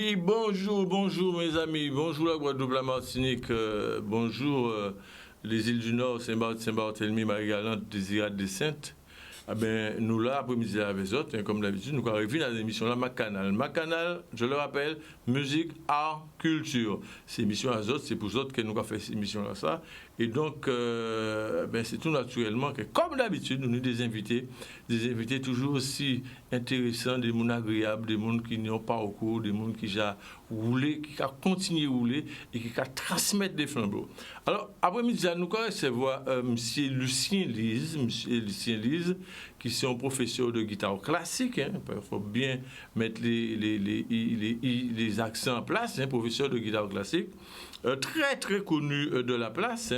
Oui, bonjour mes amis, bonjour la Guadeloupe, la Martinique, bonjour les îles du Nord, Saint-Barth, Saint-Barthélemy, Marie-Galante, Désirade des Saintes. Ah ben, nous là, après-midi avec les autres, comme d'habitude, nous arrivons à l'émission là, Macanal. Macanal, je le rappelle, musique, art, culture. Ces émissions à autres, c'est pour autres que nous avons fait cette émission là, ça. Et donc, ben, c'est tout naturellement que, comme d'habitude, nous avons des invités toujours aussi intéressants, des gens agréables, des gens qui n'ont pas au cours, des gens qui ont roulé, qui ont continué à rouler et qui ont transmettre des flambeaux. Alors, après-midi, nous allons recevoir M. Lucien Lise, qui est un professeur de guitare classique. Il faut bien mettre les accents en place, professeur de guitare classique. Très très connu de la place,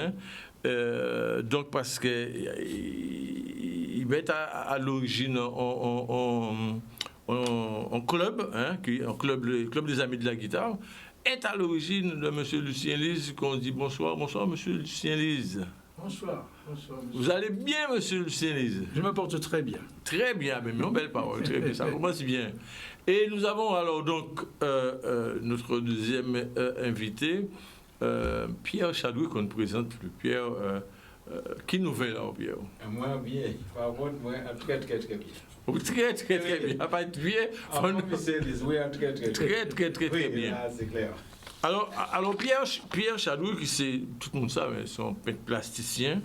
donc parce que il est à l'origine en club, le club des amis de la guitare, est à l'origine de M. Lucien Lise, qu'on dit bonsoir M. Lucien Lise. Bonsoir, monsieur. Vous allez bien, M. Lucien Lise? Je me porte très bien. Très bien, mais une belle parole, très bien, ça commence bien. Et nous avons alors donc notre deuxième invité, Pierre Chadouille, qu'on ne présente plus. Pierre, qui nous fait là, Pierre? Moi, bien. Par contre, moi, très bien. Très bien. Pas être bien. Très bien. C'est clair. Alors Pierre Chadouille, tout le monde sait, c'est un peintre plasticien,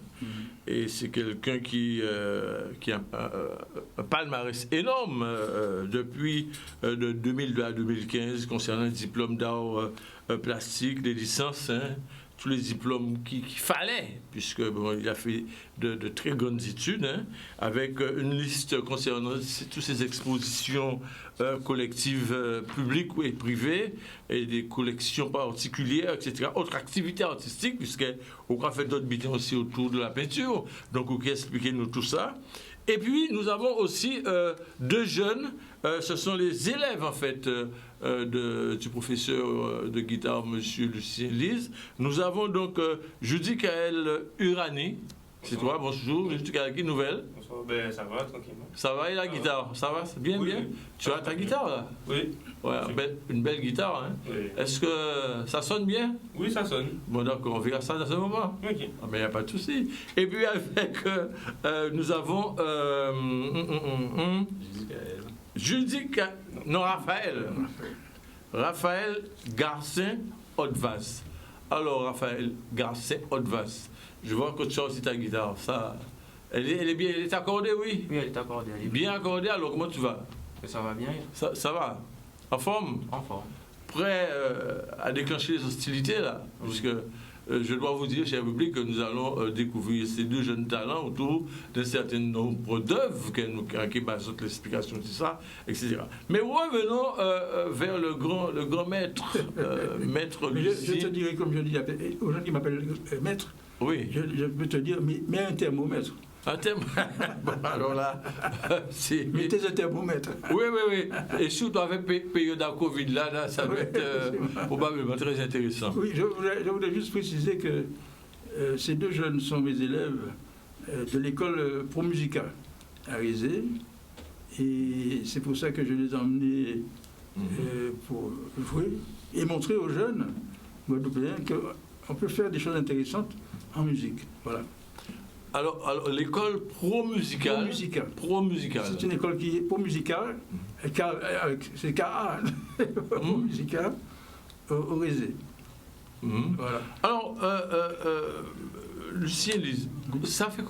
et c'est quelqu'un qui a un palmarès énorme depuis de 2002 à 2015 concernant le diplôme d'art plastique, les licences, tous les diplômes qu'il fallait, puisque il a fait de très grandes études, avec une liste concernant toutes ces expositions collectives publiques et privées, et des collections particulières, etc. Autres activités artistiques, puisqu'on a fait d'autres bidons aussi autour de la peinture, donc on peut expliquer nous tout ça. Et puis nous avons aussi deux jeunes, ce sont les élèves en fait du professeur de guitare, M. Lucien Lise. Nous avons donc Judy Kael Urani. C'est toi, bonjour. Judy Kael, nouvelle? Bonsoir, ben ça va, tranquillement. Ça va et la guitare? Ça va? C'est bien, oui, bien? Oui. Tu as ta guitare là? Oui. Ouais, une belle guitare, hein? Oui. Est-ce que ça sonne bien? Oui, ça sonne. Bon, d'accord, on verra ça dans ce moment. Ok. Ah, mais il n'y a pas de souci. Et puis avec, nous avons Raphaël Garcin Hautevas. Alors, Raphaël Garcin Hautevas, je vois que tu as aussi ta guitare. Ça, elle est bien, elle est accordée, oui? Oui, elle est accordée. Elle est bien accordée, alors comment tu vas? Ça va bien. Ça va? En forme? En forme. Prêt à déclencher les hostilités, là? Oui. Parce que je dois vous dire, cher public, que nous allons découvrir ces deux jeunes talents autour d'un certain nombre d'œuvres qui basent l'explication de ça, etc. Mais revenons vers le grand maître, maître Lucien. Je te dirais, comme je dis aux gens qui m'appellent maître, oui. Je peux te dire, mets un thermomètre. Un thermomètre. Bon, alors là, c'est. Mettez un thermomètre. Oui. Et surtout avec la période de Covid, là, ça va être probablement très intéressant. Oui, je voudrais juste préciser que ces deux jeunes sont mes élèves de l'école pro-musicale à Rézé. Et c'est pour ça que je les ai emmenés pour jouer et montrer aux jeunes guadeloupéens qu'on peut faire des choses intéressantes en musique. Voilà. Alors l'école pro-musicale. C'est une école qui est pro-musicale, c'est KA, pro-musicale, au Rézé. Voilà. Alors, Lucien, ça fait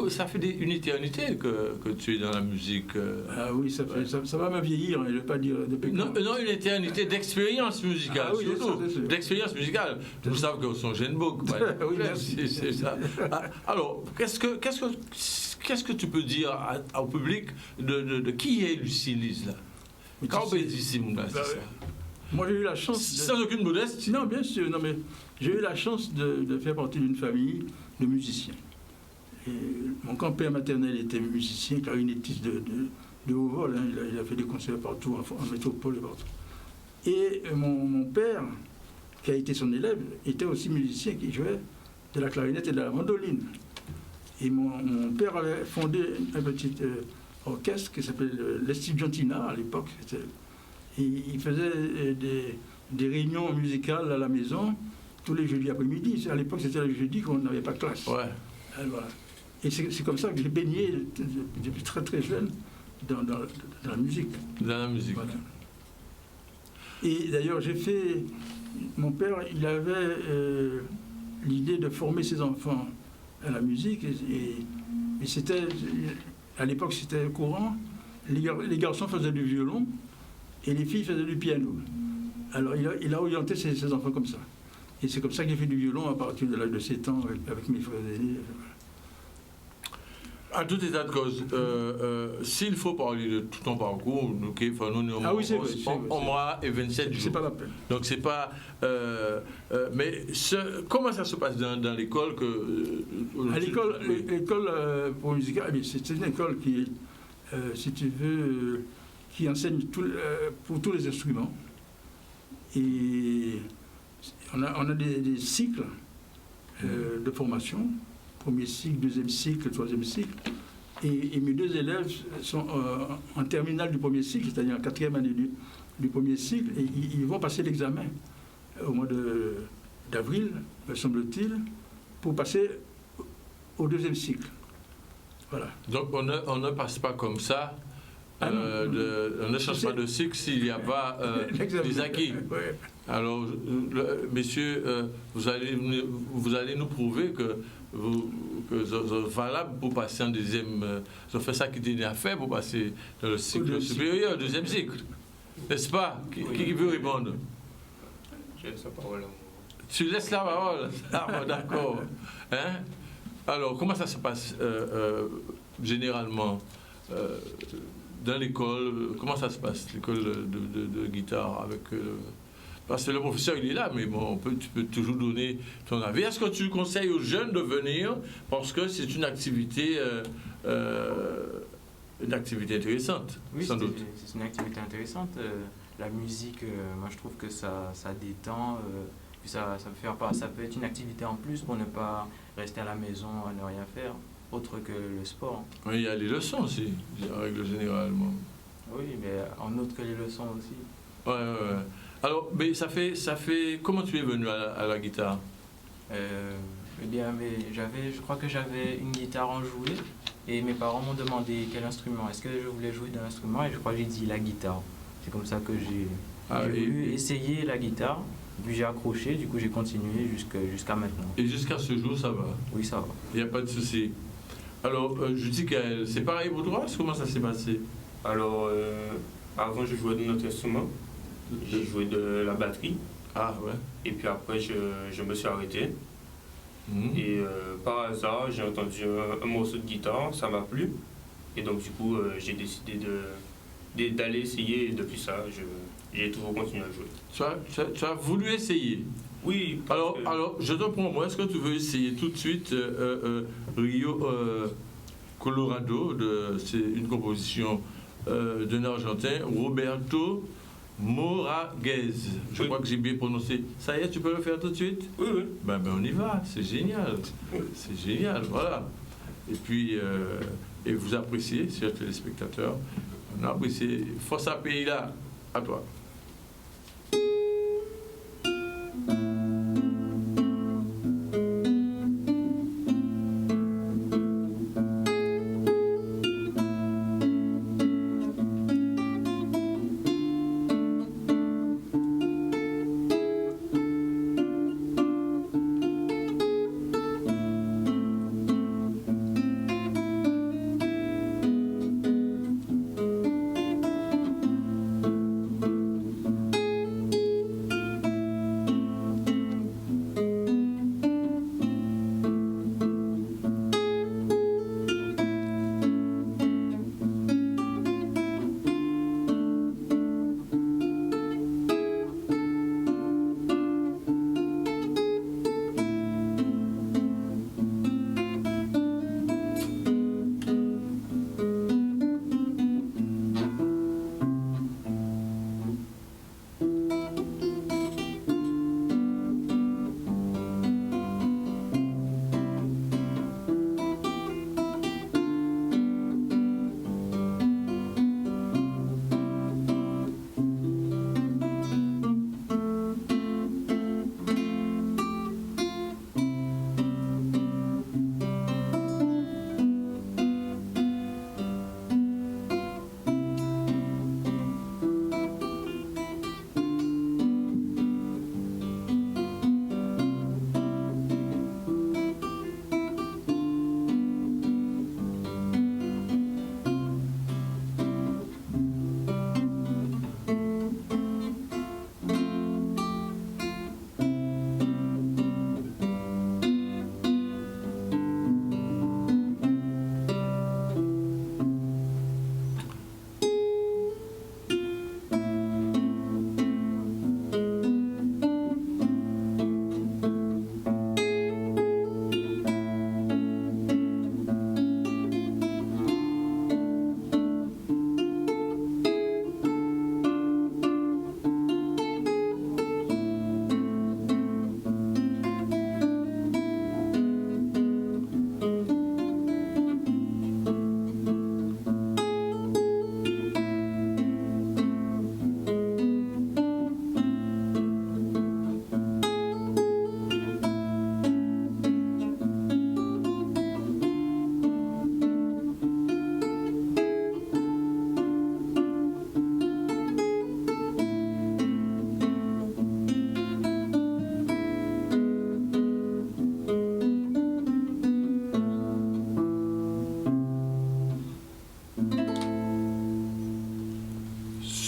une éternité que tu es dans la musique. Ah oui, ça va me vieillir, je ne vais pas dire depuis. Non, une éternité d'expérience musicale, oui, surtout. D'expérience musicale. Vous savez que son jeune book. Oui, merci. C'est ça. Alors, qu'est-ce que tu peux dire au public de qui est Lucien Lise là? Quand on dit ici, c'est ça. Moi, j'ai eu la chance. Sans aucune modestie. Non, bien sûr. Non, mais j'ai eu la chance de faire partie d'une famille de musiciens. Et mon grand-père maternel était musicien, clarinettiste de haut vol. Il a fait des concerts partout, en métropole et partout. Et mon père, qui a été son élève, était aussi musicien qui jouait de la clarinette et de la mandoline. Et mon père avait fondé un petit orchestre qui s'appelait l'Estibiontina à l'époque. Et il faisait des réunions musicales à la maison tous les jeudis après-midi. À l'époque, c'était le jeudi qu'on n'avait pas classe. Ouais. Voilà. Et c'est comme ça que j'ai baigné depuis très très jeune dans la musique. Dans la musique. Voilà. Et d'ailleurs, mon père, il avait l'idée de former ses enfants à la musique. Et c'était, à l'époque, c'était courant. Les garçons faisaient du violon et les filles faisaient du piano. Alors, il a orienté ses enfants comme ça. Et c'est comme ça que j'ai fait du violon à partir de l'âge de 7 ans avec mes frères aînés. À tout état de cause, s'il faut parler de tout ton parcours, nous, Ah oui, c'est vrai, on mois et 27 jours. C'est pas la peine. Donc c'est pas. Mais comment ça se passe dans l'école À l'école pour musicale, c'est une école qui, si tu veux, qui enseigne pour tous les instruments. Et on a des cycles de formation. Premier cycle, deuxième cycle, troisième cycle. Et mes deux élèves sont en terminale du premier cycle, c'est-à-dire en quatrième année du premier cycle, et ils vont passer l'examen au mois d'avril, me semble-t-il, pour passer au deuxième cycle. Voilà. Donc on ne passe pas comme ça, on ne change pas de cycle s'il n'y a pas des acquis. Ouais. Alors, messieurs, vous allez nous prouver que c'est valable pour passer en deuxième. Ils ont fait ça qui était à faire pour passer dans le cycle supérieur, deuxième cycle. N'est-ce pas? Qui veut répondre? Je laisse la parole. Tu laisses la parole? Ah, bon, d'accord. Hein? Alors, comment ça se passe généralement dans l'école? Comment ça se passe, l'école de guitare avec. Parce que le professeur, il est là, mais bon, tu peux toujours donner ton avis. Est-ce que tu conseilles aux jeunes de venir parce que c'est une activité intéressante? Oui, sans doute. c'est une activité intéressante. La musique, moi je trouve que ça détend. Puis ça peut être une activité en plus pour ne pas rester à la maison à ne rien faire, autre que le sport. Oui, il y a les leçons aussi, en règle généralement. Oui, mais en autre que les leçons aussi. Ouais. Alors, mais ça fait. Comment tu es venu à la guitare? Eh bien, je crois que j'avais une guitare enjouée et mes parents m'ont demandé quel instrument. Est-ce que je voulais jouer d'un instrument et je crois que j'ai dit la guitare. C'est comme ça que j'ai voulu essayer la guitare. Puis j'ai accroché, du coup j'ai continué jusqu'à maintenant. Et jusqu'à ce jour, ça va? Oui, ça va. Il n'y a pas de souci. Alors, je dis que c'est pareil pour toi? Comment ça s'est passé? Alors, avant, je jouais de notre instrument. J'ai joué de la batterie. Ah, ouais. Et puis après, je me suis arrêté. Et par hasard, j'ai entendu un morceau de guitare, ça m'a plu. Et donc, du coup, j'ai décidé d'aller essayer. Et depuis ça, j'ai toujours continué à jouer. Tu as voulu essayer? Oui. Alors, je te prends, moi, est-ce que tu veux essayer tout de suite Rio Colorado, c'est une composition d'un Argentin, Roberto Moraguez. Je crois que j'ai bien prononcé. Ça y est, tu peux le faire tout de suite? Oui. Ben on y va, c'est génial. C'est génial, voilà. Et puis, et vous appréciez, chers téléspectateurs, on a apprécié. Force à pays là, à toi.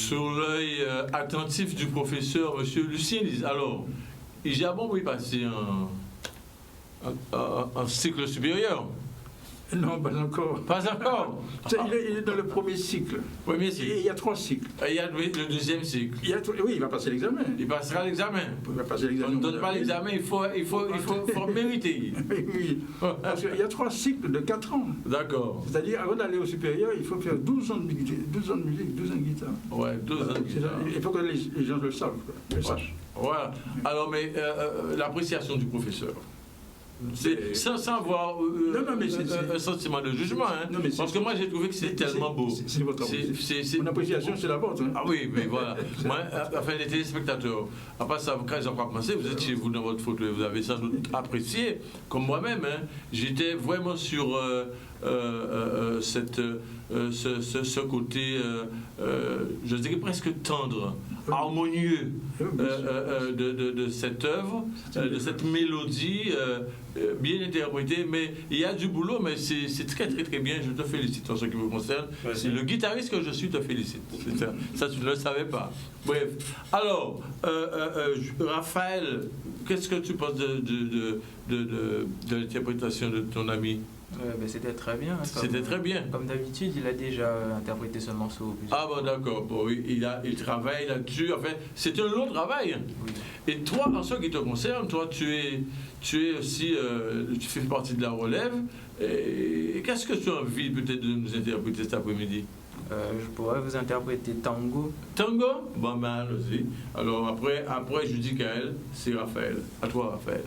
Sur l'œil attentif du professeur, M. Lucien, alors, il a bon, oui, passer en cycle supérieur. Non, pas encore. Pas encore. Il est dans le premier cycle. Premier cycle. Et il y a 3 cycles. Il y a le deuxième cycle. Oui, il va passer l'examen. Il passera l'examen. Il va passer l'examen. On ne donne pas l'examen, il faut mériter. Oui, parce qu'il y a 3 cycles de 4 ans. D'accord. C'est-à-dire, avant d'aller au supérieur, il faut faire 12 ans de musique, 12 ans de guitare. Ouais, 12 ans de guitare. Il faut que les gens le savent, le sachent. Voilà. Alors, mais l'appréciation du professeur. Sans avoir un sentiment de jugement, hein. Non, Parce que moi j'ai trouvé que c'est tellement beau. C'est votre Mon appréciation, c'est la vôtre. Hein. Ah oui, mais voilà. Moi, enfin, les téléspectateurs, après ça, quand ils ont commencé, vous êtes chez vous dans votre fauteuil, vous avez sans doute apprécié, comme moi-même, hein. J'étais vraiment sur ce côté, je dirais presque tendre, harmonieux de cette œuvre, de cette mélodie bien interprétée. Mais il y a du boulot, mais c'est très très très bien. Je te félicite en ce qui me concerne. C'est le guitariste que je suis, te félicite. Ça, tu ne le savais pas. Bref. Alors, Raphaël, qu'est-ce que tu penses de l'interprétation de ton ami? C'était très bien. C'était très bien. Comme d'habitude, il a déjà interprété ce morceau. Ah bon, d'accord. Bon, oui, il travaille là-dessus. Enfin, c'est un long travail. Oui. Et toi, en ce qui te concerne, toi, tu es aussi, tu fais partie de la relève. Et qu'est-ce que tu as envie peut-être de nous interpréter cet après-midi? Je pourrais vous interpréter Tango. Tango? Bon, ben, allons-y. Alors, après Judicaël, c'est Raphaël. À toi, Raphaël.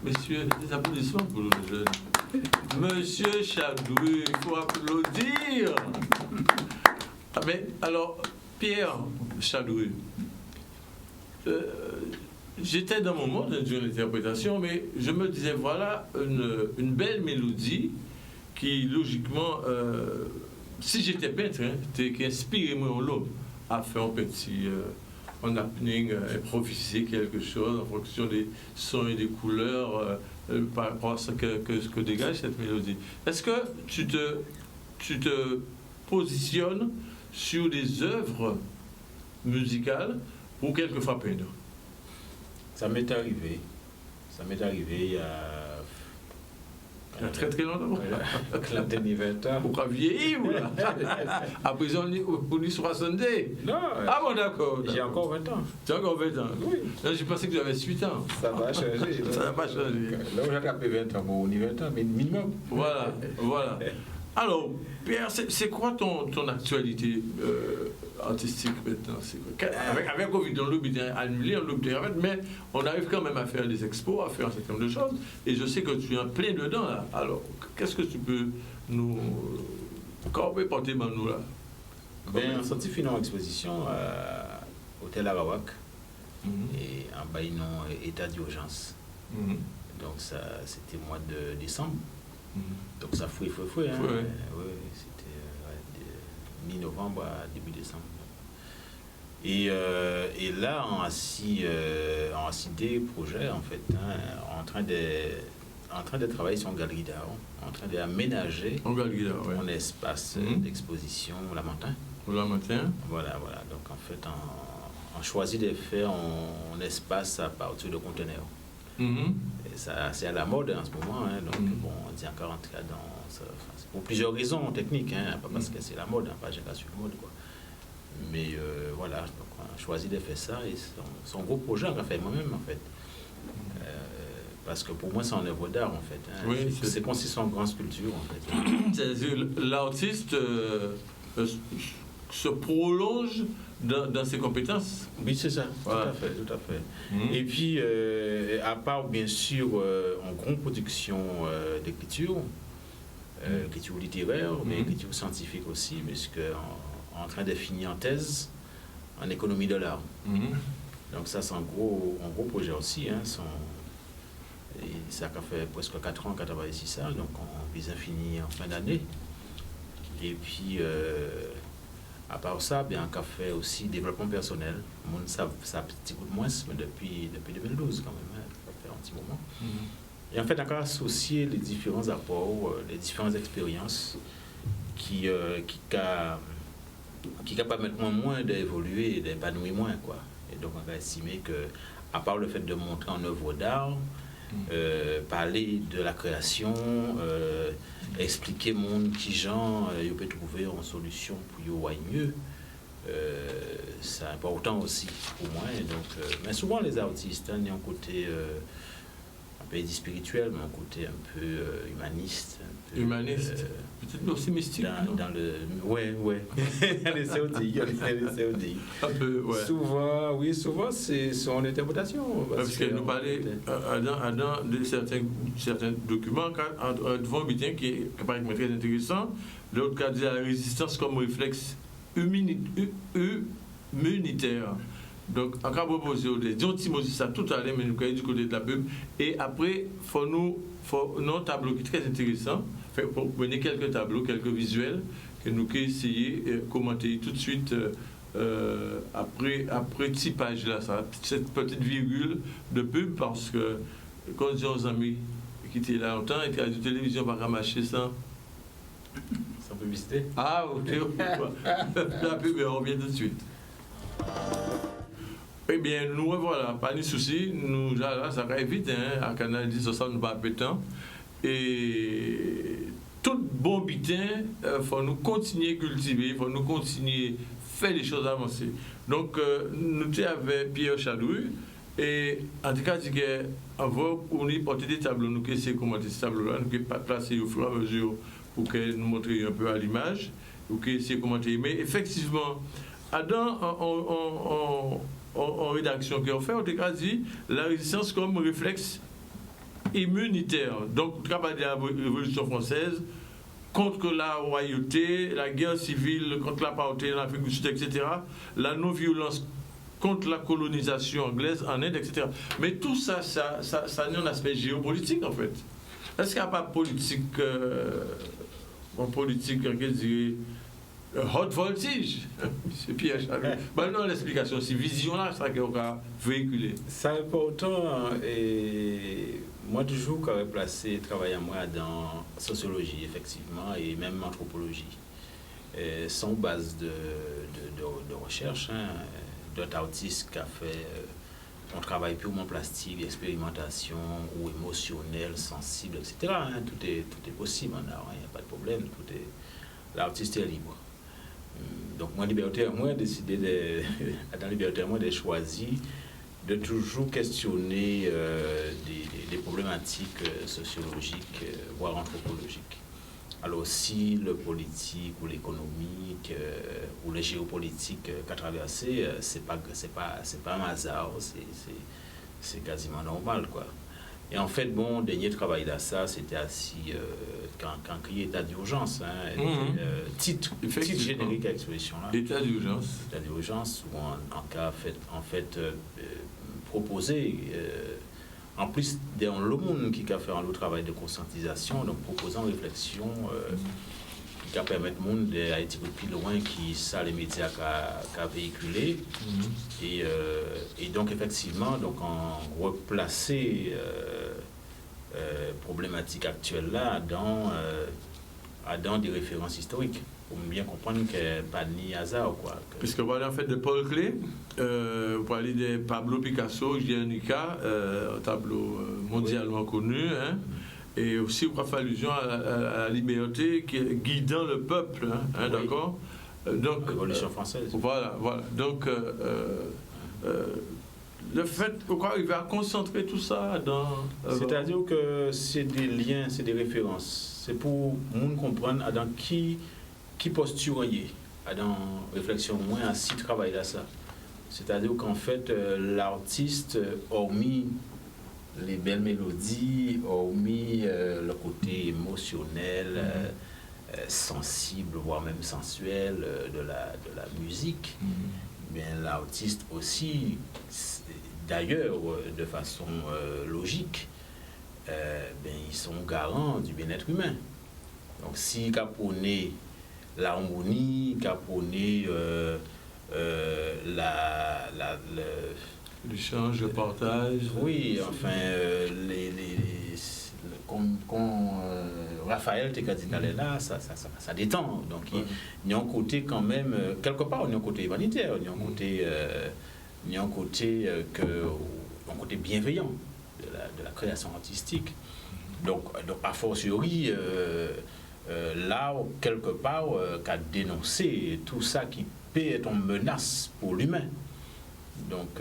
Messieurs, des applaudissements pour le jeune. Monsieur Chadoué, il faut applaudir. Ah mais alors, Pierre Chadoué, j'étais dans mon monde de l'interprétation, mais je me disais, voilà une belle mélodie qui, logiquement, si j'étais peintre, hein, qui inspirait moi à faire un petit... en happening, improviser quelque chose en fonction des sons et des couleurs par rapport à ce que dégage cette mélodie. Est-ce que tu te positionnes sur des œuvres musicales pour quelquefois peindre? Ça m'est arrivé. Il y a... Il y a très très longtemps. Clanteni 20 ans. Pourquoi vieillir ou là? Après, on dit 60. Non. Ah bon, d'accord. J'ai encore 20 ans. Tu as encore 20 ans? Oui. Là, j'ai pensé que j'avais 8 ans. Ça va changer. Ça n'a pas changé. Là où j'ai capé 20 ans, bon, on y 20 ans, mais minimum. Voilà. Alors, Pierre, c'est quoi ton actualité artistique maintenant? Avec Covid, on l'oublie annulé, on l'oublie remettre, mais on arrive quand même à faire des expos, à faire un certain nombre de choses. Et je sais que tu es en plein dedans là. Alors, qu'est-ce que tu peux nous. Comment peut porter nous là? Ben, on sorti finir en exposition à Hôtel Arawak et en baillant état d'urgence. Donc ça, c'était au mois de décembre. Donc ça fouille. Hein. Ouais, c'était mi-novembre à début décembre. Et là, on a assis des projets en fait, hein, en train de travailler sur une galerie d'art, en train d'aménager un espace d'exposition au Lamentin. Voilà. Donc en fait, on choisit de faire un espace à partir de conteneurs. Et ça, c'est à la mode en ce moment. Hein, donc bon, on dit encore entrer dans ça. C'est pour plusieurs raisons techniques, hein, pas parce que c'est la mode, hein, pas j'ai pas sur la mode quoi. Mais voilà, donc on a choisi de faire ça et c'est un gros projet qu'on a fait moi-même en fait. Parce que pour moi, c'est une œuvre d'art, en fait. Hein. Oui, c'est consistant en grande sculpture, en fait. C'est-à-dire, l'artiste se prolonge dans ses compétences. Oui, c'est ça. Voilà. Tout à fait. Et puis, à part, bien sûr, en grande production d'écriture, écriture littéraire, mais écriture scientifique aussi, puisque en train de finir en thèse en économie de l'art. Donc ça, c'est un gros projet aussi, hein. Et ça a fait presque 4 ans qu'on travaille ici, ça, donc on vise à finir en fin d'année. Et puis, à part ça, bien, on a fait aussi développement personnel. Ça a un petit coup de moins, mais depuis 2012 quand même, hein, ça fait un petit moment. Et en fait, on a associé les différents apports, les différentes expériences qui permettent moins d'évoluer et d'épanouir moins, quoi. Et donc, on a estimé que, à part le fait de montrer en œuvre d'art, parler de la création, expliquer mon qui gens il peut trouver une solution pour y voir mieux, c'est important aussi pour moi. Et donc, mais souvent les artistes, hein, il y a un côté un peu spirituel, mais un côté un peu humaniste. Humaniste, peut-être aussi mystique. Dans le, ouais. Les CODI. Un peu, ouais. Souvent c'est son interprétation. Parce que nous parlons de certains documents, devant Bitin qui est très intéressant. L'autre cas dit la résistance comme réflexe immunitaire. Donc, en cas de proposer des anti ça tout à l'heure, mais nous avons du côté de la pub. Et après, il faut un tableau qui est très intéressant. Pour mener quelques tableaux, quelques visuels, que nous allons essayer de commenter tout de suite après typage là, ça, cette petite virgule de pub, parce que quand on dit aux amis qui étaient là longtemps, et que la télévision va ramasser ça. Sans publicité? Ah, ok. La pub, on revient tout de suite. Eh bien, nous voilà, pas de souci. Nous, là, ça va vite, hein. À Canal 10, ça nous va pétant. Et tout bon bitin, faut nous continuer à cultiver, il faut nous continuer à faire les choses avancer. Donc, nous étions avec Pierre Chadouille, et en tout cas, on va porter des tableaux, nous essayer de commenter ces tableaux-là, nous placer au fur et à mesure pour que nous montrions un peu à l'image, pour essayer de commenter. Mais effectivement, en rédaction qu'on fait, on a dit la résistance comme réflexe immunitaire. Donc, on travaille de la Révolution française contre la royauté, la guerre civile contre l'apartheid en Afrique du Sud, etc. La non-violence contre la colonisation anglaise en Inde, etc. Mais tout ça a un aspect géopolitique, en fait. Est-ce qu'il n'y a pas de politique, hot voltage, M. Pierre Chadouille? Non, l'explication, c'est vision-là, ça qu'on va véhiculer. C'est important, et moi, toujours, quand j'ai placé travailler moi dans sociologie, effectivement, et même anthropologie, sans base de recherche, hein, d'autres artistes qui ont fait un travail purement plastique, expérimentation ou émotionnel, sensible, etc. Hein, tout est possible en art, il n'y a pas de problème, l'artiste est libre. Donc, moi, libertaire, moi, décidé dans libertaire, moi, de choisir de toujours questionner des problématiques sociologiques, voire anthropologiques. Alors aussi le politique ou l'économique ou le géopolitique qu'a traversé, c'est pas un hasard, c'est quasiment normal, quoi. Et en fait, bon, dernier travail là, ça, c'était assis quand il y a état d'urgence, hein, titre générique à l'exposition là. État d'urgence. État d'urgence, où en cas proposé, en plus dans le monde qui a fait un travail de conscientisation, donc proposant réflexion qui a permis au monde d'aller plus loin qui ça les médias qu'a véhiculé et donc effectivement donc en replacer problématique actuelle là dans des références historiques pour bien comprendre que pas ni hasard quoi. Puisque vous parlez en fait de Paul Klee, vous parlez de Pablo Picasso, Guernica, un tableau mondialement connu, hein, et aussi vous faites allusion à la liberté qui est guidant le peuple, hein, Oui. d'accord. Donc Révolution française. Voilà. Donc le fait pourquoi il va concentrer tout ça dans. C'est-à-dire que c'est des liens, c'est des références. C'est pour nous comprendre dans qui posture y est, dans réflexion moins à si travail là ça. C'est-à-dire qu'en fait l'artiste hormis les belles mélodies, hormis le côté émotionnel, sensible, voire même sensuel de la musique, bien l'artiste aussi, d'ailleurs de façon logique, ben, ils sont garants du bien-être humain. Donc si caponner l'harmonie, caponner l'échange, le partage. oui, enfin, comme Raphaël t'a dit là, ça détend. Donc il y a un côté quand même, quelque part, il y a un côté humanitaire, il y a un côté bienveillant de la création artistique. Donc a fortiori, là, quelque part, qu'a dénoncé tout ça qui peut être une menace pour l'humain. Donc,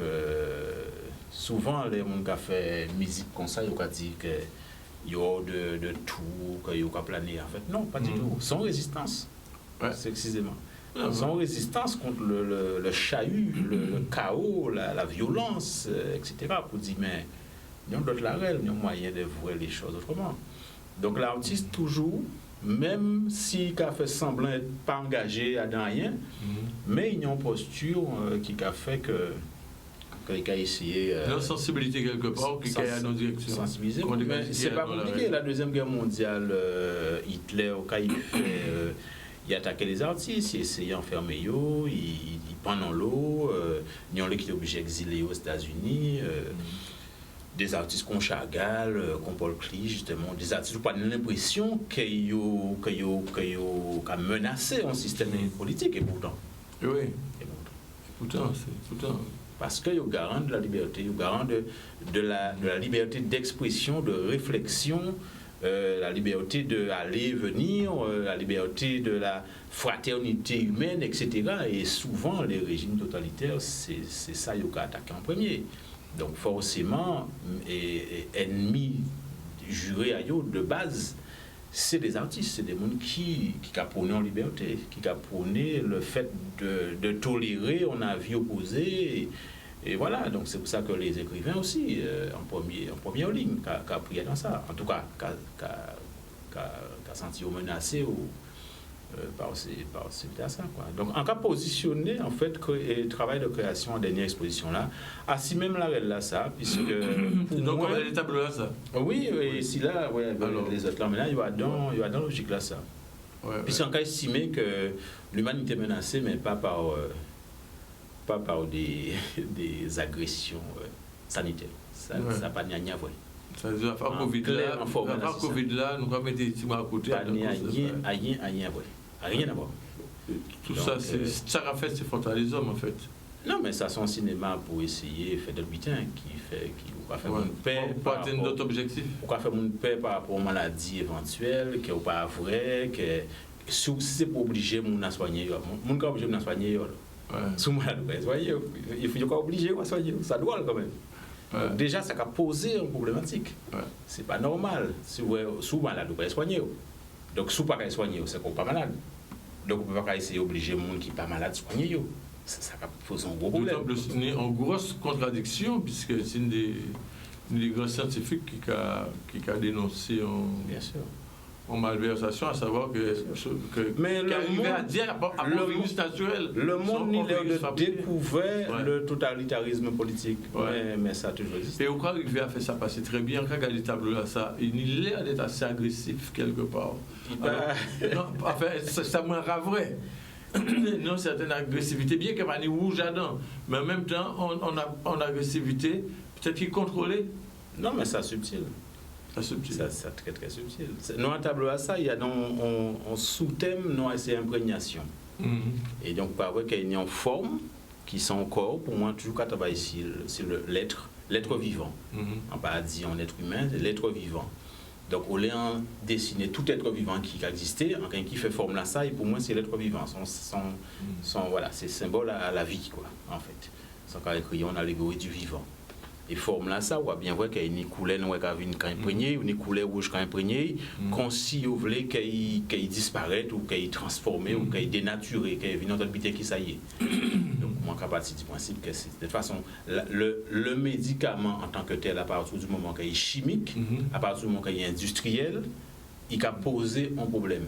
souvent, les gens qui ont fait musique comme ça, ils ont dit qu'il y a de tout, qu'il y a planer. En fait, non, pas du tout. Sans résistance, précisément. Sans résistance contre le chahut, le chaos, la violence, etc. Pour dire, mais il y a d'autres larrelles, il y a moyen de voir les choses autrement. Donc, l'artiste, toujours, même s'il a fait semblant d'être pas engagé à rien, mais il y a une posture qui a fait qu'il a essayé. Une sensibilité quelque part qui a dans direction. Sensibiliser. Mais c'est pas compliqué. La Deuxième Guerre mondiale, Hitler, quand il attaquait les artistes, il essayait d'enfermer eux, il prend dans l'eau, il y en a qui étaient obligés d'exiler aux États-Unis. Des artistes comme Chagall, comme Paul Klee, justement, des artistes qui ont l'impression qu'ils ont menacé un système politique, et pourtant. Oui. Pourtant. Parce qu'ils sont garants de la liberté, ils sont garants de la liberté d'expression, de réflexion, la liberté d'aller et venir, la liberté de la fraternité humaine, etc. Et souvent, les régimes totalitaires, c'est ça qu'ils ont attaqué en premier. Donc forcément, ennemis jurés à eux de base, c'est des artistes, c'est des gens qui prônent en liberté, qui prônent le fait de tolérer un avis opposé. Et voilà, donc c'est pour ça que les écrivains aussi, en première ligne, qui prié dans ça. En tout cas, qui senti menacés par ça, quoi. Donc en cas positionné en fait le travail de création en dernière exposition là assis même la règle là ça puisque donc on a les tableaux là ça oui ici là les autres là mais là il y a dans logique là ça puisqu'en cas estimé que l'humanité est menacée mais pas par des agressions sanitaires ça pas ni à voir. Ça veut dire à Covid là nous avons mis des à côté pas ni rien à voir. Tout donc, ça, ça a fait, c'est frontal les hommes en fait. Non, mais ça, c'est un cinéma pour essayer de faire de butin, qui va faire une paix. Pour atteindre d'autres objectifs. Pour faire une paix par rapport aux maladies éventuelles, qui n'est pas vrai, si c'est pas obligé de soigner, mon cas obligé de soigner. Si on malade, soigner, il faut pas obligé de soigner, ça doit quand même. Donc, déjà, ça a posé une problématique. C'est pas normal. Si vous malade, vous pouvez soigner. Donc, si vous ne pouvez pas soigner, c'est qu'on n'est pas malade. Donc, on ne peut pas essayer d'obliger les gens qui ne sont pas malades de soigner. Ça pose un gros problème. D'autant plus, en grosse contradiction, puisque c'est une des grands scientifiques qui a dénoncé Bien sûr. en malversation, à savoir mais le monde, à dire à le virus naturel. Le monde il a découvert le totalitarisme politique. Ouais. Mais ça a toujours existé. Et au cas où il a fait ça passer très bien, quand il regarde les tableaux là, ça, il est d'être assez agressif quelque part. Non, enfin, ça me rend vrai. Non, certaine agressivité, bien qu'il n'y ait pas de rouge à-dedans, mais en même temps, on a agressivité, peut-être qu'il est contrôlé. Non, mais c'est subtil. Ça très très subtil. Dans un tableau à ça, il y a un sous-thème, non, c'est imprégnation. Et donc, par vrai qu'il y a une forme qui sont encore, pour moi, toujours quand on va ici, c'est l'être vivant. On va pas dire un être humain, c'est l'être vivant. Donc, au lieu de dessiner tout être vivant qui existait, qui fait forme là, ça, et pour moi, c'est l'être vivant. Voilà, c'est symbole à la vie, quoi, en fait. Sans qu'à écrire, on a l'allégorie du vivant. Et forme là, ça, on va bien voir qu'il y a une couleur noire qui vient quand imprégnée, une couleur rouge quand imprégnée, qu'on si vous voulez qu'elle disparaisse, ou qu'elle transformée, ou qu'elle dénaturée, qu'elle vienne dans notre qui ça y est. Donc, moi, je partie du principe que c'est de toute façon, le médicament en tant que tel, à partir du moment qu'il est chimique, à partir du moment qu'il est industriel, il peut poser un problème.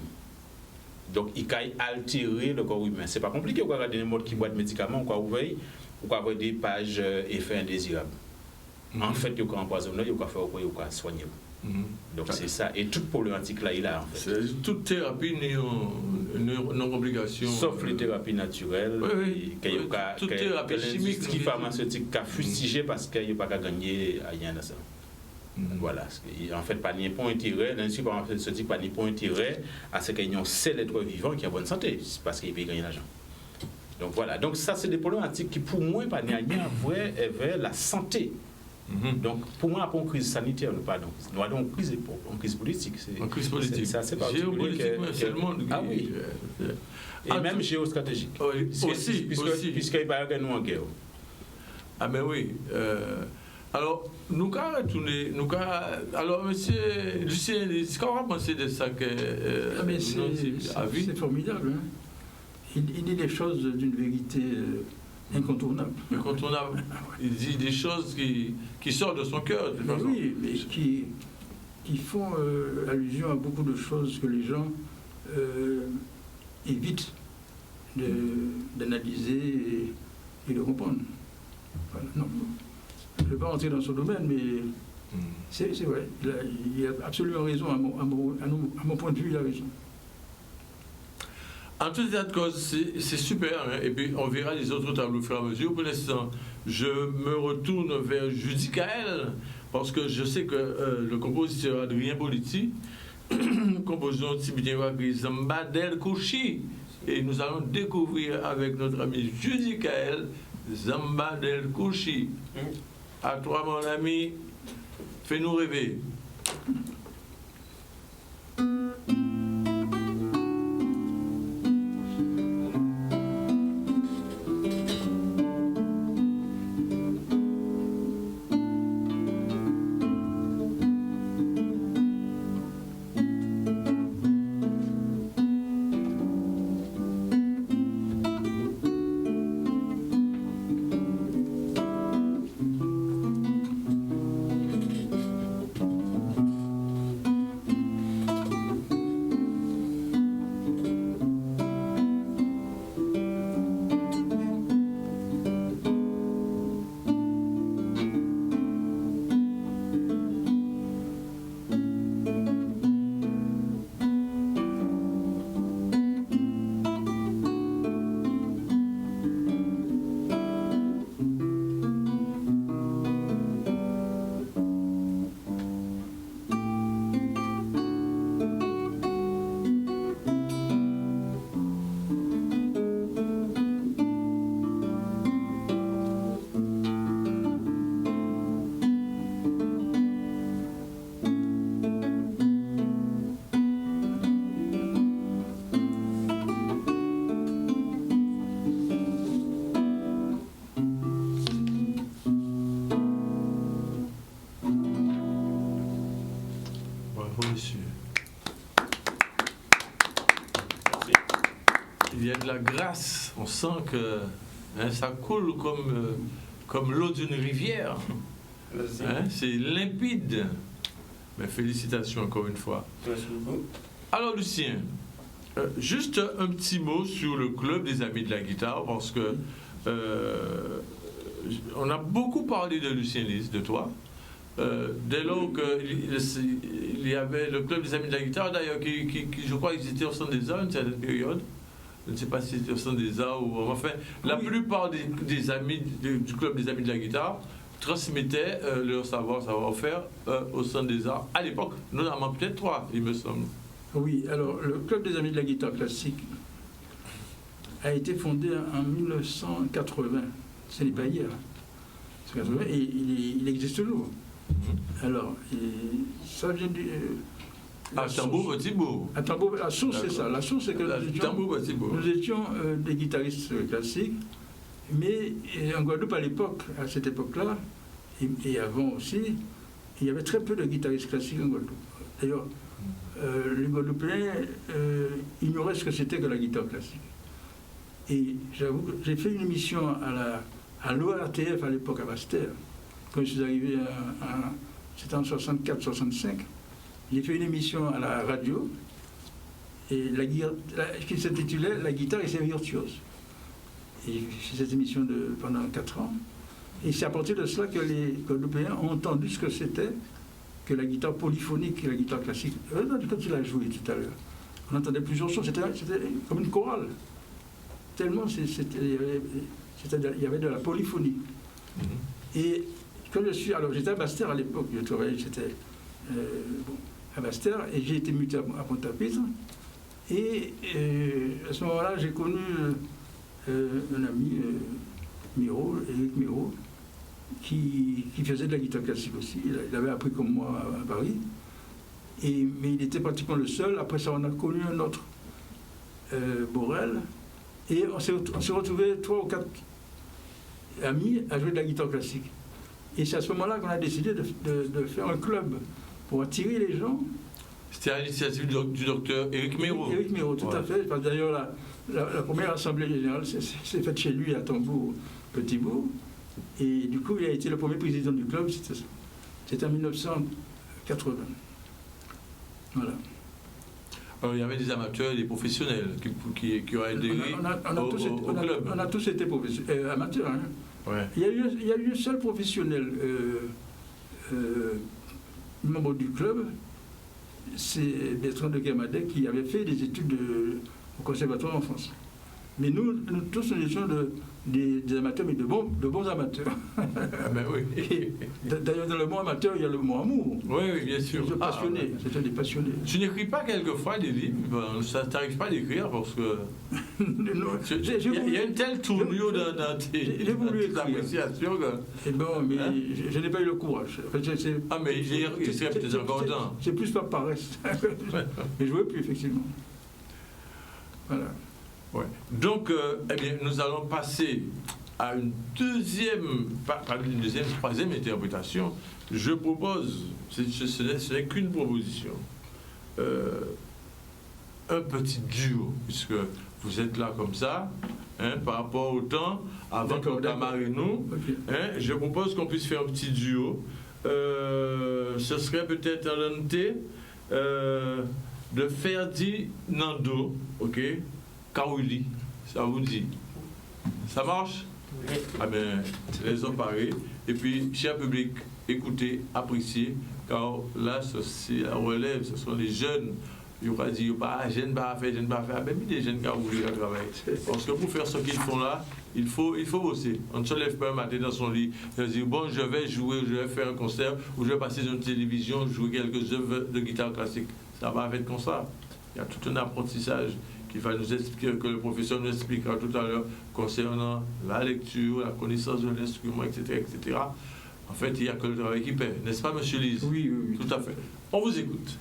Donc, il peut altérer le corps humain. C'est pas compliqué, on va regarder les modes qui boivent de médicaments, on va avoir des pages effets indésirables. En fait, il y a empoisonné, il y a faire quoi, il y a soigner. Donc c'est ça. Et toute problématique là, il a en fait. C'est toute thérapie non complication. Sauf les thérapies naturelles. Toute thérapie chimique. L'industrie pharmaceutique a fustigé parce qu'il n'y a pas qu'à gagner à rien de ça. Voilà. En fait, pas ni point intérêt, l'industrie pharmaceutique pas ni point intérêt à ce qu'il y ait un seul être vivant qui a bonne santé, parce qu'il peut gagner l'argent. Donc voilà. Donc ça, c'est des problématiques qui pour moi pas ni rien vrai vers la santé. Donc, pour moi, pas une crise sanitaire, pardon. Nous avons une crise politique. Une crise politique. Ça, c'est géopolitique, c'est le monde. Ah oui. Et même géostratégique. Aussi. Puisqu'il n'y a pas nous en guerre. Ah, mais oui. Alors, nous allons retourner. Alors, monsieur Lucien, qu'est-ce qu'on va penser de ça que. C'est formidable. Hein? Il dit des choses d'une vérité. Incontournable. Il dit des choses qui sortent de son cœur. Oui, mais qui font allusion à beaucoup de choses que les gens évitent d'analyser et de comprendre. Voilà. Non, je ne vais pas entrer dans ce domaine, mais c'est vrai. Il a absolument raison. À mon point de vue, il a raison. En tout état de cause, c'est super, hein? Et puis on verra les autres tableaux au fur et à mesure. Pour l'instant, je me retourne vers Judicaël, parce que je sais que le compositeur Adrien Politi compose un petit bien Zamba del Kouchi, et nous allons découvrir avec notre ami Judicaël Zamba del Kouchi. À toi, mon ami, fais-nous rêver. il y a de la grâce. On sent que ça coule comme l'eau d'une rivière. Merci. C'est limpide. Mais félicitations encore une fois. Merci beaucoup. Alors Lucien, juste un petit mot sur le club des amis de la guitare, parce que on a beaucoup parlé de Lucien Lys, de toi. Dès lors qu'il y avait le club des amis de la guitare, d'ailleurs, qui je crois qu'ils étaient au centre des arts à une certaine période. Je ne sais pas si c'était au centre des arts ou... Enfin, la plupart des amis du club des amis de la guitare transmettaient leur savoir-faire au centre des arts à l'époque, notamment peut-être toi, il me semble. Oui, alors le club des amis de la guitare classique a été fondé en 1980. Ce n'est pas hier. Et il existe toujours. Alors, ça vient du... Tambour Petit Bourg. La source, c'est ça. La source, c'est que nous étions des guitaristes classiques, mais en Guadeloupe, à cette époque-là, et avant aussi, il y avait très peu de guitaristes classiques en Guadeloupe. D'ailleurs, les Guadeloupéens ignoraient ce que c'était que la guitare classique. Et j'avoue que j'ai fait une émission à l'ORTF à l'époque, à Bastère, quand je suis arrivé c'était en 64-65. J'ai fait une émission à la radio et qui s'intitulait « La guitare et ses virtuoses ». Et j'ai fait cette émission pendant 4 ans. Et c'est à partir de cela que les Guadeloupéens ont entendu ce que c'était que la guitare polyphonique et la guitare classique. Quand il a joué tout à l'heure, on entendait plusieurs sons, c'était comme une chorale. Tellement il y avait de la polyphonie. Et quand j'étais à Bastère à l'époque, je travaillais, à Bastère, et j'ai été muté à Pointe-à-Pitre. Et à ce moment-là, j'ai connu un ami, Éric Miro, qui faisait de la guitare classique aussi. Il avait appris comme moi à Paris. Mais il était pratiquement le seul. Après ça, on a connu un autre, Borel. Et on s'est retrouvés 3 ou 4 amis à jouer de la guitare classique. Et c'est à ce moment-là qu'on a décidé de faire un club pour attirer les gens. C'était à l'initiative du docteur Éric Miro. Éric Miro, tout à fait. D'ailleurs, la première assemblée générale s'est faite chez lui à Tambour, Petit Bourg. Et du coup, il a été le premier président du club, c'était en 1980. Voilà. Alors, il y avait des amateurs et des professionnels qui ont adhéré au club. On a tous été amateurs. Hein. Ouais. Il y a eu un seul professionnel membre du club, c'est Bertrand de Guermadec, qui avait fait des études au conservatoire en France. Mais nous tous, nous étions des amateurs, mais de bons amateurs. Ben oui. D'ailleurs, dans le mot amateur, il y a le mot amour. Oui, bien sûr. C'était des passionnés. Tu n'écris pas quelquefois des livres, ça t'arrive pas d'écrire parce que il y a une telle tournure dans tes appréciations que... Et bon, mais je n'ai pas eu le courage. En fait, mais il serait peut-être encore temps. C'est plus par paresse. Mais je ne veux plus, effectivement. Voilà. Ouais. Donc, nous allons passer à une troisième interprétation. Je propose, ce n'est qu'une proposition, un petit duo, puisque vous êtes là comme ça, par rapport au temps, avant qu'on démarre nous. Okay. Je propose qu'on puisse faire un petit duo. Ce serait peut-être à l'unité de Ferdinando, ok? Kaouli, ça vous dit? Ça marche? Oui. Ah bien, les emparés. Et puis, cher public, écoutez, appréciez, car là, c'est la relève, ce sont les jeunes. Il y aura dit, je ne vais pas faire, même des jeunes qui ont voulu travailler. Parce que pour faire ce qu'ils font là, il faut bosser. On ne se lève pas un matin dans son lit et se dit, bon, je vais jouer, je vais faire un concert, ou je vais passer dans une télévision, jouer quelques œuvres de guitare classique. Ça va être comme ça. Il y a tout un apprentissage qu'il va nous expliquer, que le professeur nous expliquera tout à l'heure concernant la lecture, la connaissance de l'instrument, etc., etc. En fait, il n'y a que le travail qui paie. N'est-ce pas, monsieur Lys? Oui. Tout à fait. On vous écoute.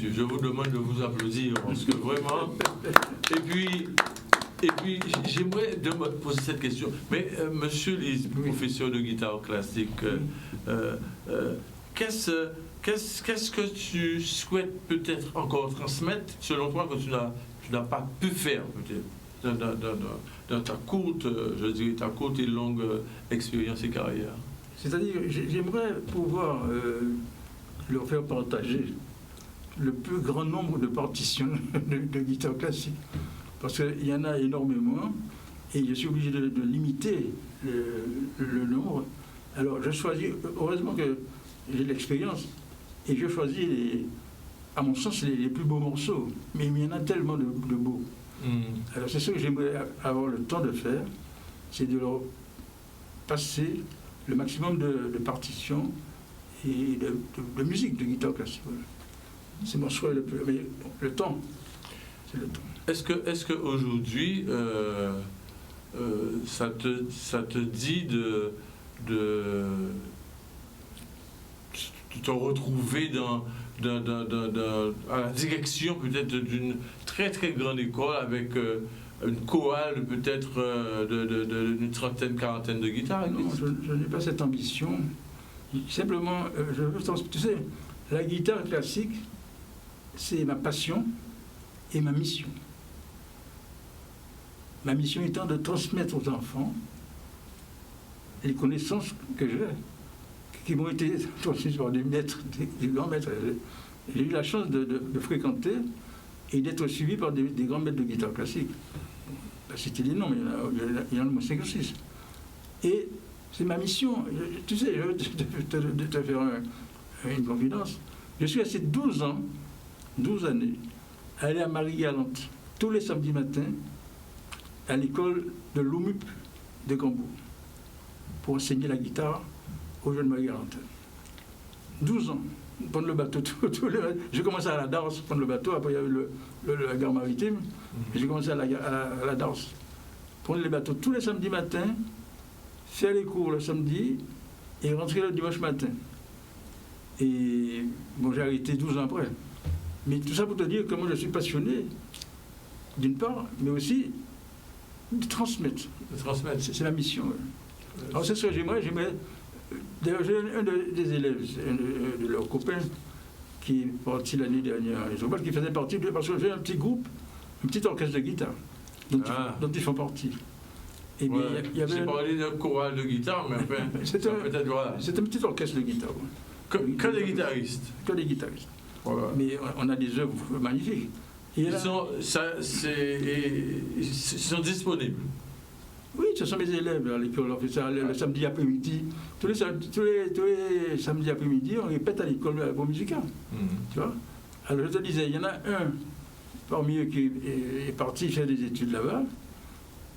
monsieur. Je vous demande de vous applaudir parce que vraiment. Et puis j'aimerais poser cette question. Mais monsieur le professeur de guitare classique, qu'est-ce que tu souhaites peut-être encore transmettre, selon toi, que tu n'as pas pu faire peut-être dans ta courte, je dirais, ta courte et longue expérience et carrière? C'est-à-dire, j'aimerais pouvoir leur faire partager le plus grand nombre de partitions de guitare classique. Parce qu'il y en a énormément et je suis obligé de limiter le nombre. Alors, je choisis, heureusement que j'ai l'expérience, et je choisis, à mon sens, les plus beaux morceaux. Mais il y en a tellement de beaux. Alors, c'est ce que j'aimerais avoir le temps de faire, c'est de leur passer le maximum de partitions et de musique, de guitare classique. Voilà. C'est mon souhait le plus. Mais le temps, c'est le temps. Est-ce qu'aujourd'hui, ça te dit de te retrouver à la direction peut-être d'une très très grande école avec une chorale peut-être d'une trentaine, quarantaine de guitares? Non, je n'ai pas cette ambition. Simplement, je veux, tu sais, la guitare classique, c'est ma passion et ma mission. Ma mission étant de transmettre aux enfants les connaissances que j'ai, qui m'ont été transmises par des maîtres, des grands maîtres. J'ai eu la chance de fréquenter et d'être suivi par des grands maîtres de guitare classique. C'était des noms, mais il y en a 5 ou 6. Et c'est ma mission. Tu sais, je vais te faire une confidence. Je suis resté 12 années, à aller à Marie-Galante tous les samedis matins à l'école de l'OMUP de Cambourg pour enseigner la guitare aux jeunes Marie-Galante. 12 ans, prendre le bateau. J'ai commencé à la Darse, prendre le bateau, après il y avait la gare maritime, et j'ai commencé à la Darse. Prendre les bateaux tous les samedis matins, faire les cours le samedi et rentrer le dimanche matin. Et bon, j'ai arrêté 12 ans après. Mais tout ça pour te dire comment je suis passionné, d'une part, mais aussi de transmettre. C'est la mission. Alors c'est ce que j'aimerais. D'ailleurs, j'ai un des élèves, un de leurs copains, qui est parti l'année dernière, qui faisait partie parce que j'ai un petit groupe, un petit orchestre de guitare, dont ils font partie. Et bien, il y avait. J'ai parlé d'un choral de guitare, mais enfin, c'est un petit orchestre de guitare. Que des guitaristes. Que des guitaristes. Voilà. Mais on a des œuvres magnifiques. Ils sont disponibles. Oui, ce sont mes élèves à l'école. Le samedi après-midi, tous les samedis après-midi, on répète à l'école musicale. Tu vois? Alors je te disais, il y en a un parmi eux qui est parti faire des études là-bas.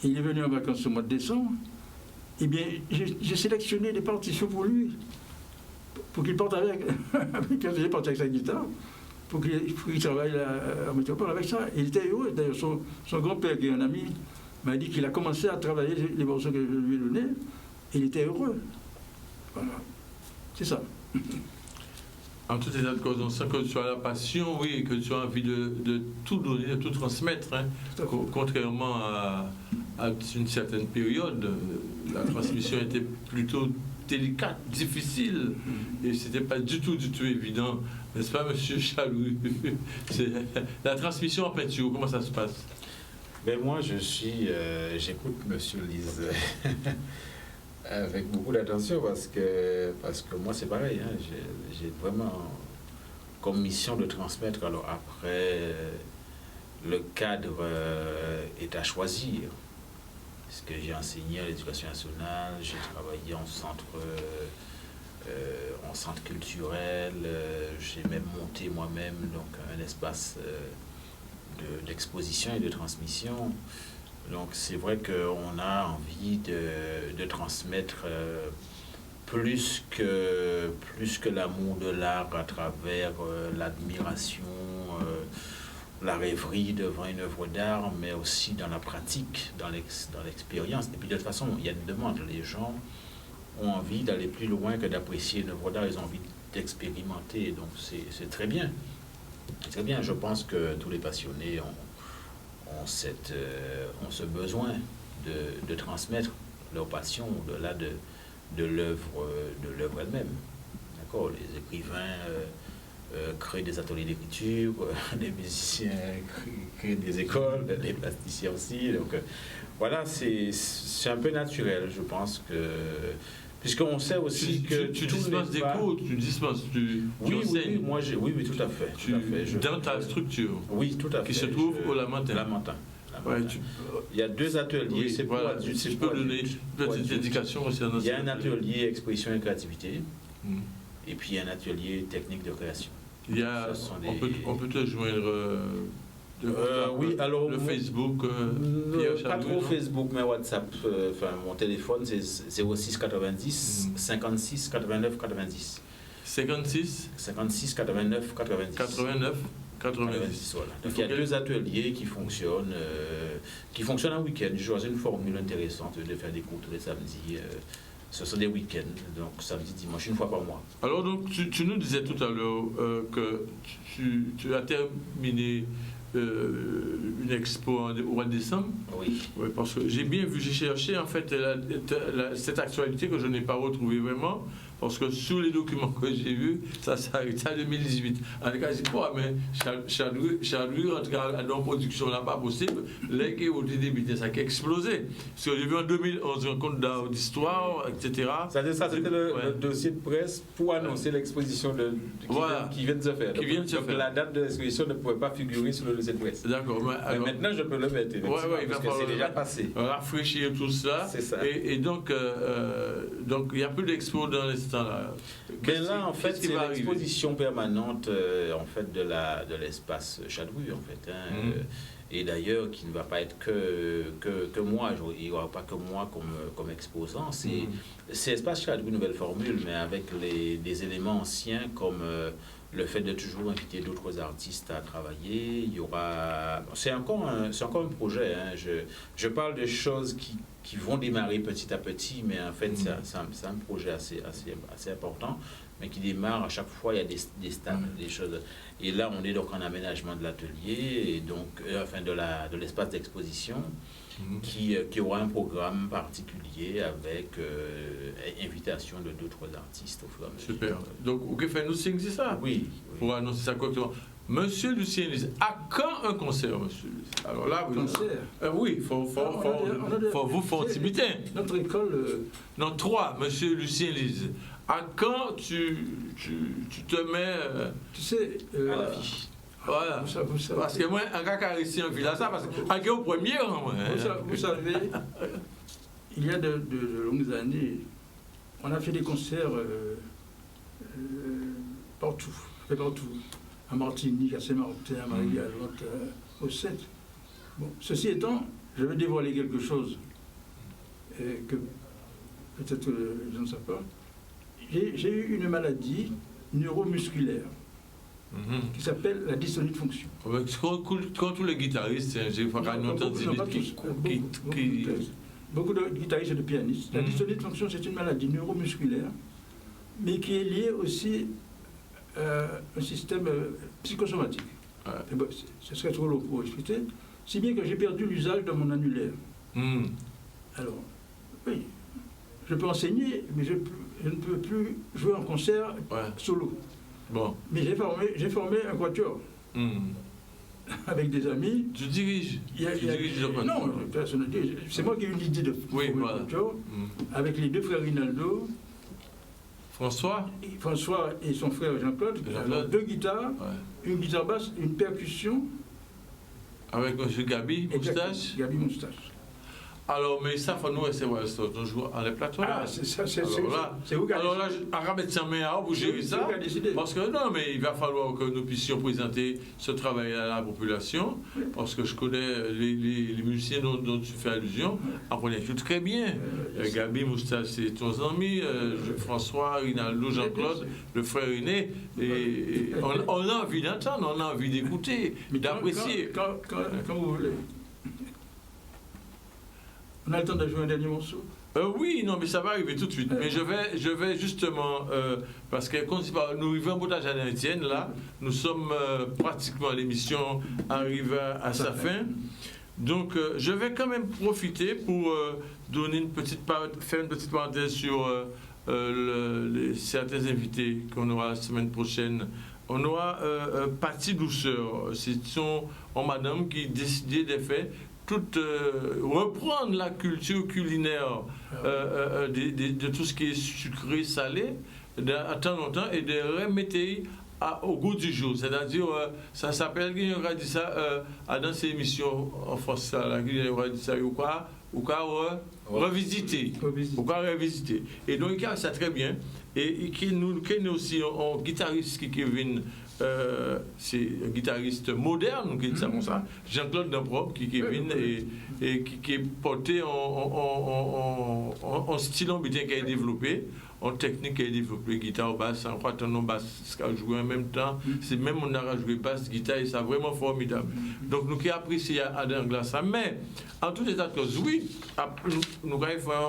Il est venu en vacances au mois de décembre. Eh bien, j'ai sélectionné des partitions pour lui, pour qu'il parte avec. J'ai parti avec sa guitare, pour qu'il travaille en métropole avec ça. Il était heureux. D'ailleurs, son grand-père, qui est un ami, m'a dit qu'il a commencé à travailler les morceaux que je lui ai donnés. Il était heureux. Voilà. C'est ça. En tout état de cause, on sent que tu as la passion, oui, et que tu as envie de tout donner, de tout transmettre. Hein. Contrairement à une certaine période, la transmission était plutôt délicate, difficile, et c'était pas du tout évident. N'est-ce pas, monsieur Chaloux? La transmission en peinture, comment ça se passe? Ben moi, j'écoute monsieur Lise avec beaucoup d'attention parce que moi, c'est pareil. Hein, j'ai vraiment comme mission de transmettre. Alors après, le cadre est à choisir. Parce que j'ai enseigné à l'éducation nationale, j'ai travaillé en centre culturel, j'ai même monté moi-même donc un espace d'exposition et de transmission. Donc c'est vrai qu'on a envie de transmettre plus que l'amour de l'art à travers l'admiration, la rêverie devant une œuvre d'art, mais aussi dans la pratique, dans l'expérience. Et puis de toute façon, il y a une demande. Les gens ont envie d'aller plus loin que d'apprécier une œuvre d'art, ils ont envie d'expérimenter, donc c'est très bien. Très bien, je pense que tous les passionnés ont ce besoin de transmettre leur passion au-delà de l'œuvre elle-même. D'accord, les écrivains créent des ateliers d'écriture, les musiciens créent des écoles, les plasticiens aussi. Donc voilà, c'est un peu naturel, je pense que. Puisqu'on sait aussi que tu dispenses des cours, tu dispenses, tu enseignes. Oui, moi oui, tout à fait. Dans ta structure. Oui, tout à fait. Qui se trouve au Lamentin. Lamentin. Ouais, il y a 2 ateliers. Oui, c'est voilà. pour Tu peux donner une petite indication concernant ça. Il y a un atelier exposition et créativité. Et puis il y a un atelier technique de création. Il y a, on peut te joindre oui, alors le Facebook. Pas trop Facebook, mais WhatsApp. Mon téléphone, c'est 06 90 56 89 90. 56 56 89 90. 89 90. Voilà. Donc il y a 2 ateliers qui fonctionnent en week-end. Je choisis une formule intéressante de faire des cours tous les samedis. Ce sont des week-ends, donc samedi, dimanche, une fois par mois. Alors, donc, tu nous disais tout à l'heure que tu as terminé une expo au mois de décembre. Oui. Oui, parce que j'ai bien vu, j'ai cherché en fait cette actualité que je n'ai pas retrouvée vraiment, parce que sous les documents que j'ai vus, ça s'arrête à 2018. En tout cas, c'est quoi, mais Chadouille, en tout cas, dans la production, là, pas possible, les qui ont débuté, ça qui a explosé. Parce que j'ai vu en 2011 un compte d'histoire, etc. Ça, c'était le dossier de presse pour annoncer l'exposition qui vient de se faire. Donc, la date de l'exposition ne pouvait pas figurer sur le dossier de presse. D'accord. Mais maintenant, je peux le mettre, parce que c'est déjà passé. Rafraîchir tout ça. C'est ça. Et donc, il n'y a plus d'expo dans les temps-là. Mais là, en fait, c'est l'exposition permanente en fait, de l'espace Chadouille, en fait. Et d'ailleurs, qui ne va pas être que moi, il n'y aura pas que moi comme exposant. C'est Espace Chadouille, nouvelle formule, mais avec des éléments anciens comme le fait de toujours inviter d'autres artistes à travailler. Il y aura. C'est encore un projet. Hein. Je parle de choses qui vont démarrer petit à petit, mais en fait, c'est un projet assez important, mais qui démarre à chaque fois. Il y a des stades, des choses. Et là, on est donc en aménagement de l'atelier, et donc, de l'espace d'exposition, qui aura un programme particulier avec invitation de d'autres artistes au fur et à mesure. Super. Donc, OK, fais-nous signe, c'est ça? Oui. Pour annoncer ça correctement. Monsieur Lucien Lise, à quand un concert, monsieur Lise? Alors là, vous... Concert? Oui, il faut vous faire intimité. Notre école... Non, 3, monsieur Lucien Lise. À quand tu te mets... Tu sais... à l'affiche. Voilà. Vous savez, parce que moi, un gars ici en village, ça, parce que au premier rang, moi. Vous savez, il y a de longues années, on a fait des concerts partout. À Martinique, à Saint-Martin, à Marie-Galante, au 7. Bon, ceci étant, je vais dévoiler quelque chose que peut-être je ne sais pas. J'ai eu une maladie neuromusculaire qui s'appelle la dystonie de fonction. Quand tous les guitaristes, j'ai entendu beaucoup de guitaristes et de pianistes. La dystonie de fonction, c'est une maladie neuromusculaire, mais qui est liée aussi un système psychosomatique. Bon, ce serait trop long pour expliquer. Si bien que j'ai perdu l'usage de mon annulaire. Alors, oui, je peux enseigner, mais je ne peux plus jouer en concert solo. Bon. Mais j'ai formé un quatuor avec des amis. Tu diriges le quatuor? Non, personne ne dirige. C'est moi qui ai eu l'idée de former le quatuor avec les 2 frères Rinaldo. François et son frère Jean-Claude. 2 guitares, une guitare basse, une percussion. Avec M. Gabi Moustache. Gabi Moustache. Alors, mais ça, faut nous essayer de jouer à les plateaux. Ah, c'est ça, c'est vous qui alors là, à mettre sa main à vous gérer ça. Parce que non, mais il va falloir que nous puissions présenter ce travail à la population. Parce que je connais les musiciens dont tu fais allusion. On connaît tout très bien. Gabi Moustache, c'est ton ami. François, Rinaldo, Jean-Claude, le frère aîné. Et on a envie d'entendre, on a envie d'écouter, d'apprécier. Quand vous voulez. On a le temps de jouer un dernier morceau? Oui, non, mais ça va arriver tout de suite. Mais je vais justement, parce que quand nous arrivons au bout de Haïtienne, là, nous sommes pratiquement, l'émission arrive à sa fin. Donc, je vais quand même profiter pour donner faire une petite parenthèse sur certains invités qu'on aura la semaine prochaine. On aura Patty Douceur. C'est son madame qui décidait de faire reprendre la culture culinaire de tout ce qui est sucré, salé, à temps longtemps, et de remettre au goût du jour. C'est-à-dire, ça s'appelle, il y aura dit ça dans ces émissions en France, il y aura dit ça, ou quoi revisiter. Ou quoi revisiter. Et donc, ça très bien. Et qui nous aussi un guitariste qui vient. C'est un guitariste moderne, qui dit ça comme ça, Jean-Claude Damprop, qui vient et qui est porté en style ambitant qui est développé, en technique qui est développé, guitare, basse, en croit ton nom basse, qui a joué en même temps, c'est même on a joué basse, guitare, et c'est vraiment formidable. Donc nous qui apprécions Adam Glassa, mais en tout état de cause, oui, nous allons faire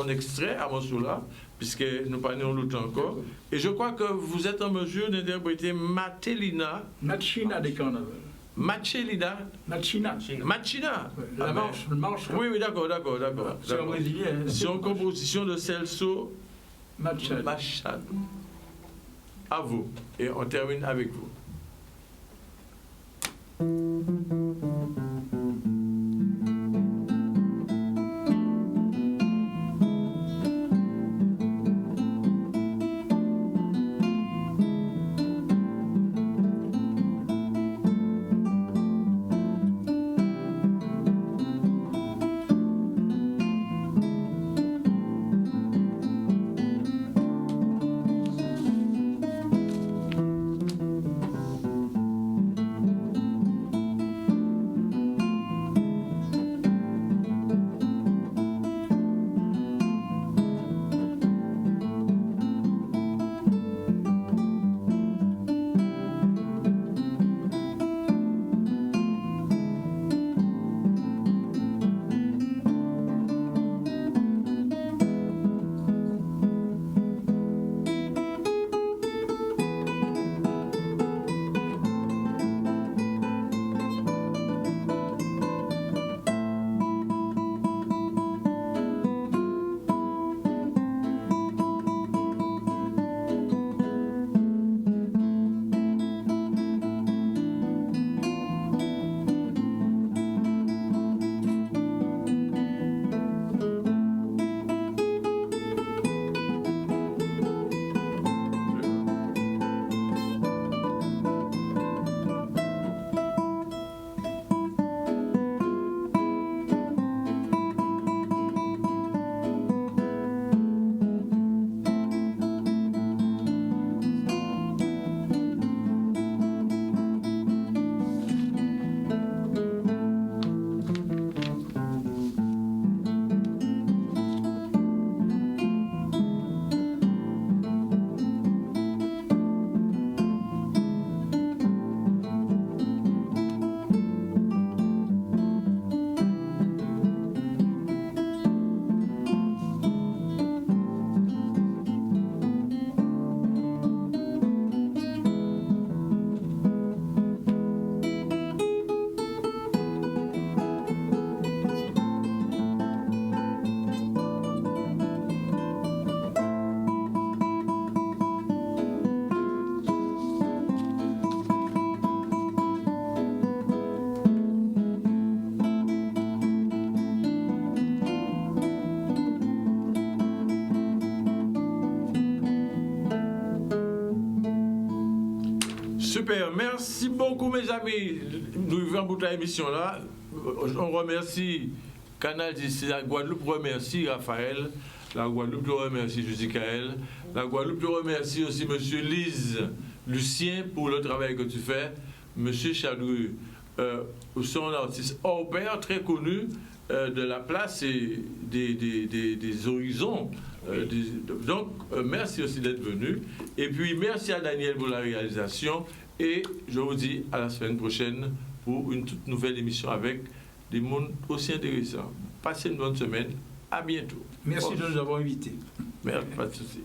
un extrait à ce là, puisque nous parlons longtemps encore. Et je crois que vous êtes en mesure d'interpréter Matelina. Machina des carnavals. Machina. Machina. Machina. La marche. Oui, d'accord. C'est un brésilien. C'est une composition de Celso Machado. À vous. Et on termine avec vous. Super, merci beaucoup mes amis. Nous vivons pour la émission là. On remercie Canal d'ici la Guadeloupe, remercie Raphaël. La Guadeloupe remercie Jusicaël. La Guadeloupe remercie aussi Monsieur Lise Lucien pour le travail que tu fais. Monsieur Chadru, son artiste hors pair, très connu de la place et des horizons. Donc, merci aussi d'être venu. Et puis, merci à Daniel pour la réalisation. Et je vous dis à la semaine prochaine pour une toute nouvelle émission avec des mondes aussi intéressants. Passez une bonne semaine. À bientôt. Merci de nous avoir invités. Merci, pas de souci.